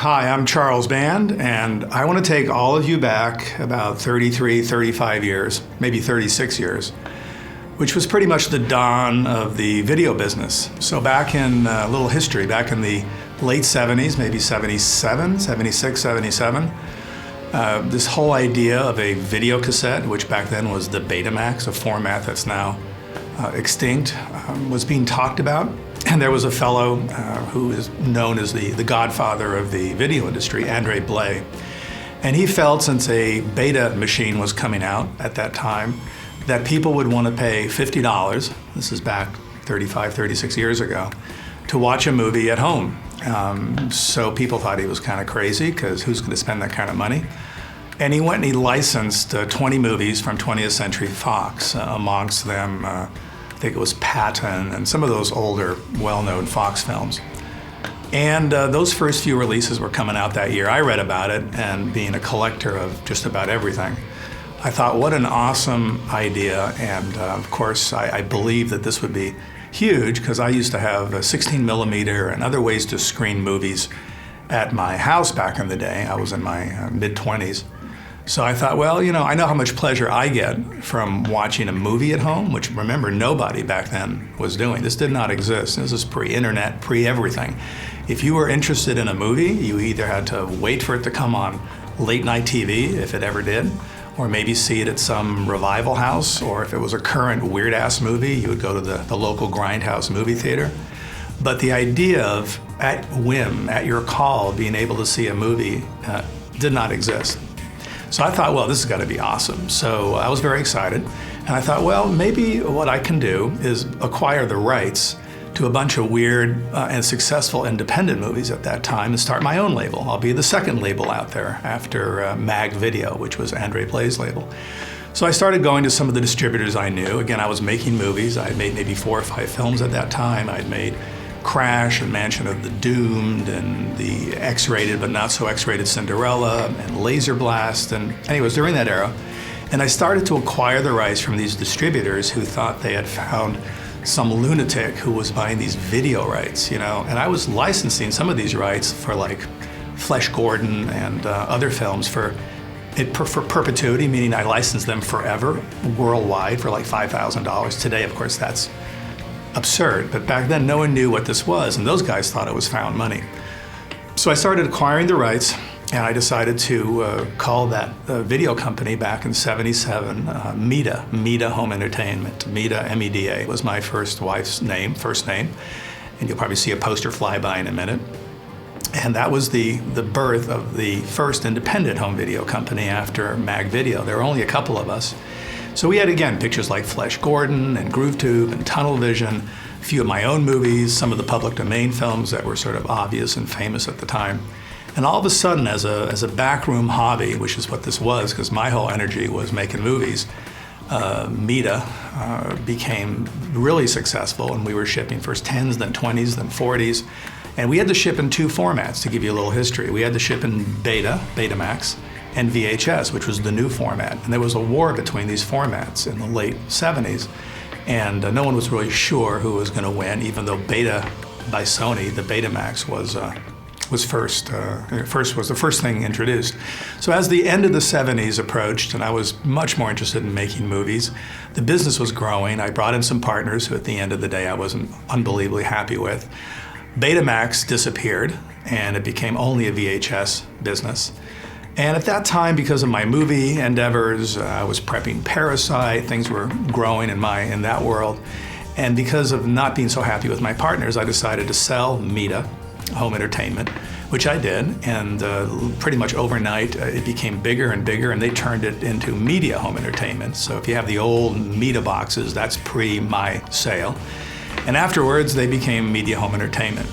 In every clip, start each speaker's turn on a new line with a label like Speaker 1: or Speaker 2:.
Speaker 1: Hi, I'm Charles Band, and I want to take all of you back about 33, 35 years, maybe 36 years, which was pretty much the dawn of the video business. So back in a little history, back in the late 70s, maybe 77, 76, 77, this whole idea of a video cassette, which back then was the Betamax, a format that's now extinct, was being talked about. And there was a fellow who is known as the godfather of the video industry, Andre Blay. And he felt, since a beta machine was coming out at that time, that people would want to pay $50, this is back 35, 36 years ago, to watch a movie at home. So people thought he was kind of crazy, because who's going to spend that kind of money? And he went and he licensed 20 movies from 20th Century Fox, amongst them I think it was Patton and some of those older, well-known Fox films. And those first few releases were coming out that year. I read about it, and being a collector of just about everything, I thought, what an awesome idea. And of course, I believed that this would be huge, because I used to have a 16 millimeter and other ways to screen movies at my house back in the day. I was in my mid-20s. So I thought, well, you know, I know how much pleasure I get from watching a movie at home, which, remember, nobody back then was doing. This did not exist. This is pre-internet, pre-everything. If you were interested in a movie, you either had to wait for it to come on late night TV, if it ever did, or maybe see it at some revival house, or if it was a current weird-ass movie, you would go to the local grindhouse movie theater. But the idea of, at whim, at your call, being able to see a movie did not exist. So I thought, well, this has got to be awesome. So I was very excited. And I thought, well, maybe what I can do is acquire the rights to a bunch of weird and successful independent movies at that time and start my own label. I'll be the second label out there after Mag Video, which was Andre Blay's label. So I started going to some of the distributors I knew. Again, I was making movies. I had made maybe 4 or 5 films at that time. I'd made Crash and Mansion of the Doomed and the X-rated but not so X-rated Cinderella and Laser Blast. And anyways, during that era. And I started to acquire the rights from these distributors who thought they had found some lunatic who was buying these video rights, you know. And I was licensing some of these rights for, like, Flesh Gordon and other films for perpetuity, meaning I licensed them forever, worldwide, for like $5,000. Today, of course, that's absurd, but back then no one knew what this was, and those guys thought it was found money. So I started acquiring the rights, and I decided to call that video company back in '77 MEDA Home Entertainment. MEDA, M-E-D-A, was my first wife's name, first name, and you'll probably see a poster fly by in a minute. And that was the birth of the first independent home video company after Mag Video. There were only a couple of us. So we had, again, pictures like Flesh Gordon and Groove Tube and Tunnel Vision, a few of my own movies, some of the public domain films that were sort of obvious and famous at the time. And all of a sudden, as a backroom hobby, which is what this was, because my whole energy was making movies, MEDA became really successful, and we were shipping first 10s, then 20s, then 40s. And we had to ship in 2 formats, to give you a little history. We had to ship in Betamax, and VHS, which was the new format. And there was a war between these formats in the late 70s. And no one was really sure who was going to win, even though Beta by Sony, the Betamax, was the first thing introduced. So as the end of the 70s approached, and I was much more interested in making movies, the business was growing. I brought in some partners who, at the end of the day, I wasn't unbelievably happy with. Betamax disappeared, and it became only a VHS business. And at that time, because of my movie endeavors, I was prepping Parasite, things were growing in that world. And because of not being so happy with my partners, I decided to sell MEDA Home Entertainment, which I did. And pretty much overnight, it became bigger and bigger, and they turned it into Media Home Entertainment. So if you have the old MEDA boxes, that's pre my sale. And afterwards, they became Media Home Entertainment.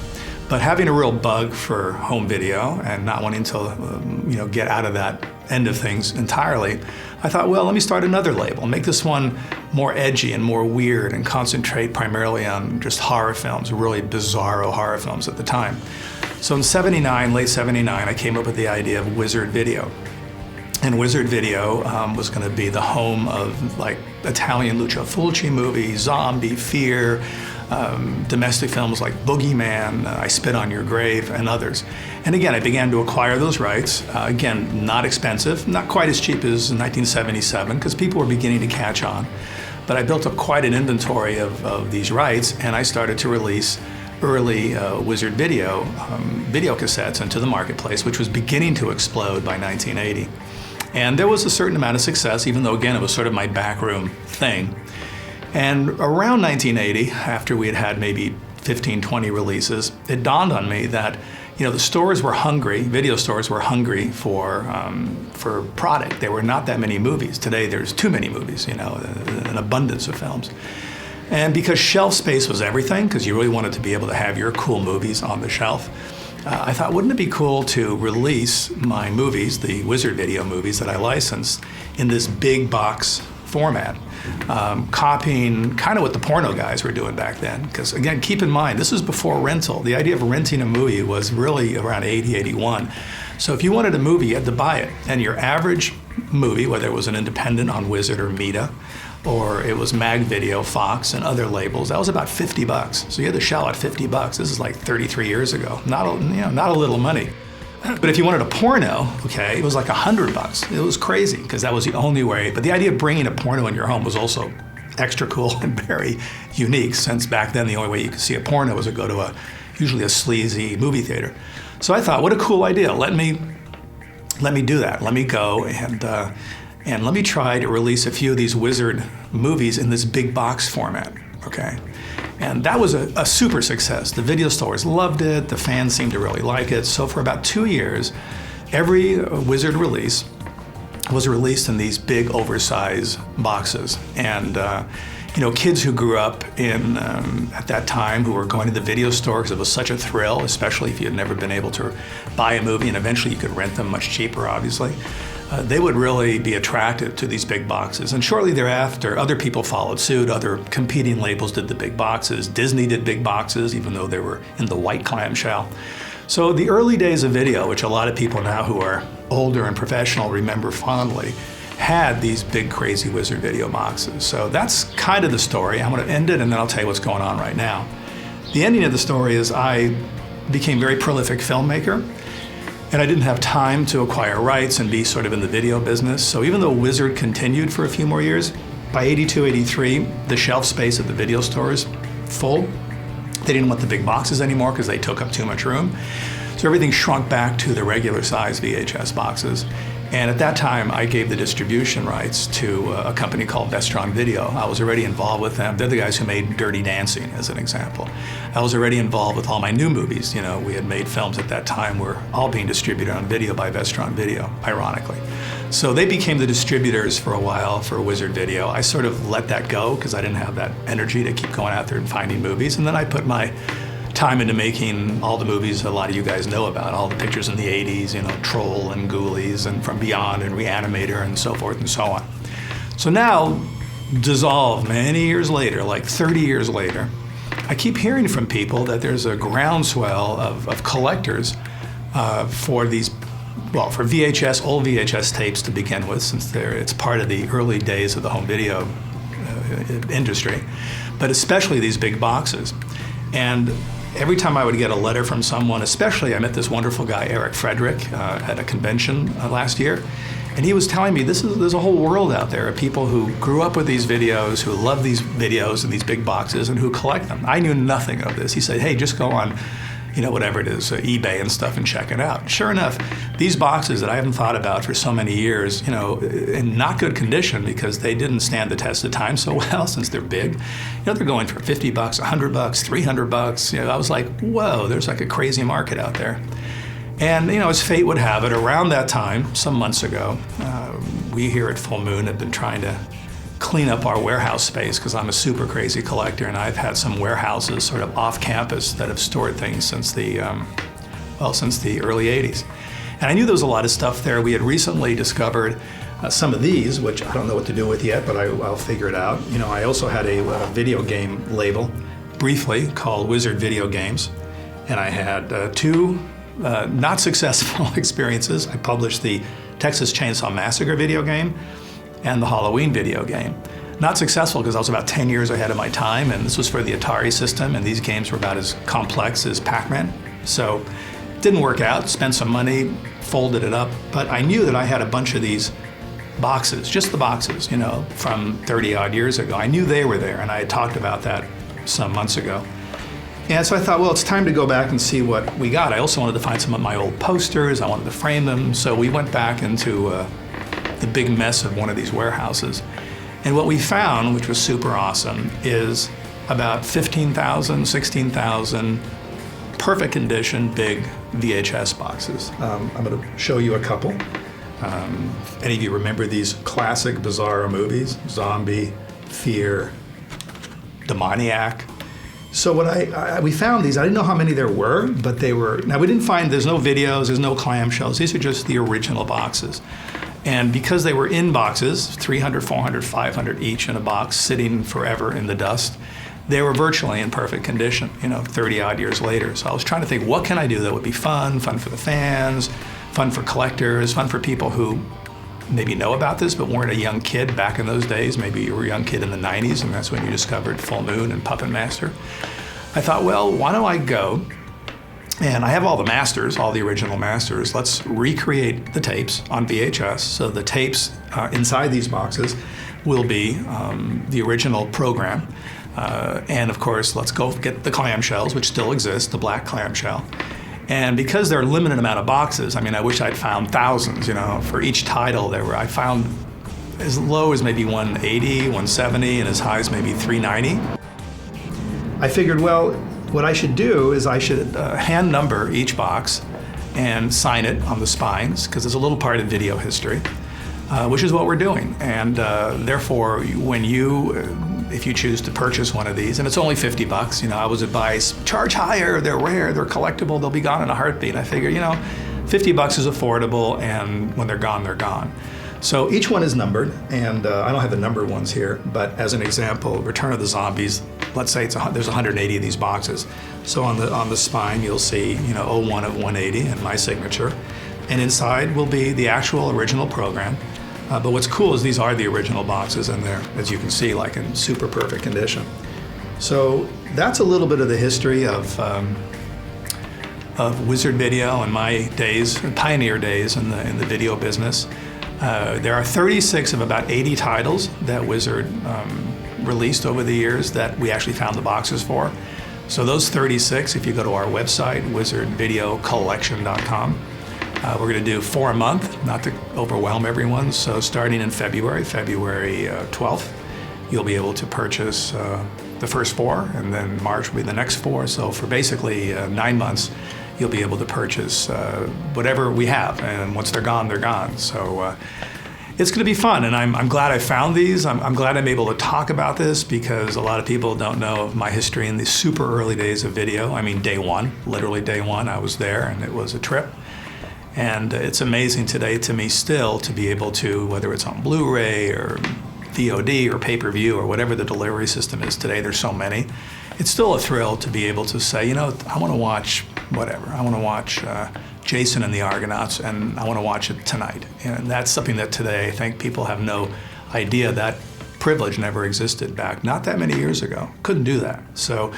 Speaker 1: But having a real bug for home video and not wanting to get out of that end of things entirely, I thought, well, let me start another label, make this one more edgy and more weird and concentrate primarily on just horror films, really bizarro horror films at the time. So in '79, late '79, I came up with the idea of Wizard Video. And Wizard Video was going to be the home of like Italian Lucio Fulci movies, zombie, fear, domestic films like Boogeyman, I Spit on Your Grave, and others. And again, I began to acquire those rights. Again, not expensive, not quite as cheap as in 1977, because people were beginning to catch on. But I built up quite an inventory of these rights, and I started to release early Wizard Video video cassettes into the marketplace, which was beginning to explode by 1980. And there was a certain amount of success, even though, again, it was sort of my backroom thing. And around 1980, after we had had maybe 15, 20 releases, it dawned on me that, you know, the stores were hungry, video stores were hungry for product. There were not that many movies. Today, there's too many movies, you know, an abundance of films. And because shelf space was everything, because you really wanted to be able to have your cool movies on the shelf, I thought, wouldn't it be cool to release my movies, the Wizard Video movies that I licensed, in this big box format, copying kind of what the porno guys were doing back then. Because again, keep in mind, this was before rental. The idea of renting a movie was really around 80, 81. So if you wanted a movie, you had to buy it. And your average movie, whether it was an independent on Wizard or Meta, or it was Mag Video, Fox, and other labels, that was about $50. So you had to shell out $50. This is like 33 years ago. Not a little money. But if you wanted a porno, okay, it was like $100. It was crazy, because that was the only way. But the idea of bringing a porno in your home was also extra cool and very unique, since back then the only way you could see a porno was to go to usually a sleazy movie theater. So I thought, what a cool idea. Let me do that. Let me go and let me try to release a few of these Wizard movies in this big box format, okay? And that was a super success. The video stores loved it, the fans seemed to really like it. So for about 2 years, every Wizard release was released in these big oversized boxes. And you know, kids who grew up in at that time, who were going to the video store because it was such a thrill, especially if you had never been able to buy a movie, and eventually you could rent them much cheaper, obviously. They would really be attracted to these big boxes. And shortly thereafter, other people followed suit. Other competing labels did the big boxes. Disney did big boxes, even though they were in the white clamshell. So the early days of video, which a lot of people now who are older and professional remember fondly, had these big, crazy Wizard Video boxes. So that's kind of the story. I'm going to end it, and then I'll tell you what's going on right now. The ending of the story is I became a very prolific filmmaker, and I didn't have time to acquire rights and be sort of in the video business. So even though Wizard continued for a few more years, by 82, 83, the shelf space at the video stores full. They didn't want the big boxes anymore because they took up too much room. So everything shrunk back to the regular size VHS boxes. And at that time, I gave the distribution rights to a company called Vestron Video. I was already involved with them. They're the guys who made Dirty Dancing, as an example. I was already involved with all my new movies. You know, we had made films at that time were all being distributed on video by Vestron Video, ironically. So they became the distributors for a while for Wizard Video. I sort of let that go because I didn't have that energy to keep going out there and finding movies. And then I put my time into making all the movies a lot of you guys know about, all the pictures in the 80s, you know, Troll and Ghoulies and From Beyond and Reanimator and so forth and so on. So now, dissolved many years later, like 30 years later, I keep hearing from people that there's a groundswell of collectors for these, well, for VHS, old VHS tapes to begin with, since it's part of the early days of the home video industry, but especially these big boxes. And every time I would get a letter from someone, especially I met this wonderful guy, Eric Frederick, at a convention last year, and he was telling me there's a whole world out there of people who grew up with these videos, who love these videos and these big boxes, and who collect them. I knew nothing of this. He said, hey, just go on, you know, whatever it is, eBay and stuff, and check it out. Sure enough, these boxes that I haven't thought about for so many years, you know, in not good condition because they didn't stand the test of time so well since they're big. You know, they're going for $50, $100, $300. You know, I was like, whoa, there's like a crazy market out there. And, you know, as fate would have it, around that time, some months ago, we here at Full Moon have been trying to clean up our warehouse space because I'm a super crazy collector, and I've had some warehouses sort of off campus that have stored things since the early 80s. And I knew there was a lot of stuff there. We had recently discovered some of these, which I don't know what to do with yet, but I'll figure it out. You know, I also had a video game label, briefly, called Wizard Video Games, and I had two not successful experiences. I published the Texas Chainsaw Massacre video game and the Halloween video game. Not successful because I was about 10 years ahead of my time, and this was for the Atari system, and these games were about as complex as Pac-Man. So didn't work out, spent some money, folded it up, but I knew that I had a bunch of these boxes, just the boxes, you know, from 30 odd years ago. I knew they were there, and I had talked about that some months ago. And so I thought, well, it's time to go back and see what we got. I also wanted to find some of my old posters. I wanted to frame them. So we went back into the big mess of one of these warehouses. And what we found, which was super awesome, is about 15,000, 16,000 perfect condition, big VHS boxes. I'm going to show you a couple. Any of you remember these classic Bizarro movies? Zombie, Fear, Demoniac. So we found these. I didn't know how many there were, but they were. Now we didn't find. There's no videos. There's no clamshells. These are just the original boxes. And because they were in boxes, 300, 400, 500 each in a box, sitting forever in the dust, they were virtually in perfect condition. You know, 30 odd years later. So I was trying to think, what can I do that would be fun for the fans, fun for collectors, fun for people who maybe know about this but weren't a young kid back in those days. Maybe you were a young kid in the 90s and that's when you discovered Full Moon and Puppet Master. I thought, well, why don't I go, and I have all the masters, all the original masters. Let's recreate the tapes on VHS. So the tapes inside these boxes will be the original program. And of course, let's go get the clamshells, which still exist, the black clamshell. And because there are a limited amount of boxes, I mean, I wish I'd found thousands, you know, for each title I found as low as maybe 180, 170, and as high as maybe 390. I figured, well, what I should do is I should hand number each box and sign it on the spines, because it's a little part of video history, which is what we're doing. And therefore, if you choose to purchase one of these, and it's only 50 bucks, you know, I was advised, charge higher, they're rare, they're collectible, they'll be gone in a heartbeat. I figure, you know, 50 bucks is affordable, and when they're gone, they're gone. So each one is numbered, and I don't have the numbered ones here, but as an example, Return of the Zombies, let's say there's 180 of these boxes. So on the spine, you'll see, you know, 01 of 180 and my signature. And inside will be the actual original program. But what's cool is these are the original boxes, and they're, as you can see, like in super perfect condition. So that's a little bit of the history of Wizard Video and my days, pioneer days in the video business. There are 36 of about 80 titles that Wizard released over the years that we actually found the boxes for. So those 36, if you go to our website, wizardvideocollection.com, we're going to do 4 a month, not to overwhelm everyone. So starting in February 12th, you'll be able to purchase the first 4, and then March will be the next 4. So for basically 9 months, you'll be able to purchase whatever we have. And once they're gone, they're gone. So it's going to be fun, and I'm glad I found these. I'm glad I'm able to talk about this, because a lot of people don't know of my history in the super early days of video. I mean, day one, literally day one, I was there, and it was a trip. And it's amazing today to me still to be able to, whether it's on Blu-ray or VOD or pay-per-view or whatever the delivery system is today, there's so many. It's still a thrill to be able to say, you know, I want to watch whatever. I want to watch Jason and the Argonauts, and I want to watch it tonight. And that's something that today I think people have no idea that privilege never existed back not that many years ago. Couldn't do that. So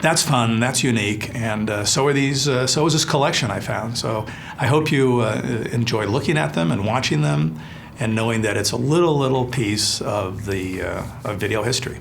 Speaker 1: that's fun, that's unique, and so are these. So is this collection I found. So I hope you enjoy looking at them and watching them, and knowing that it's a little piece of the of video history.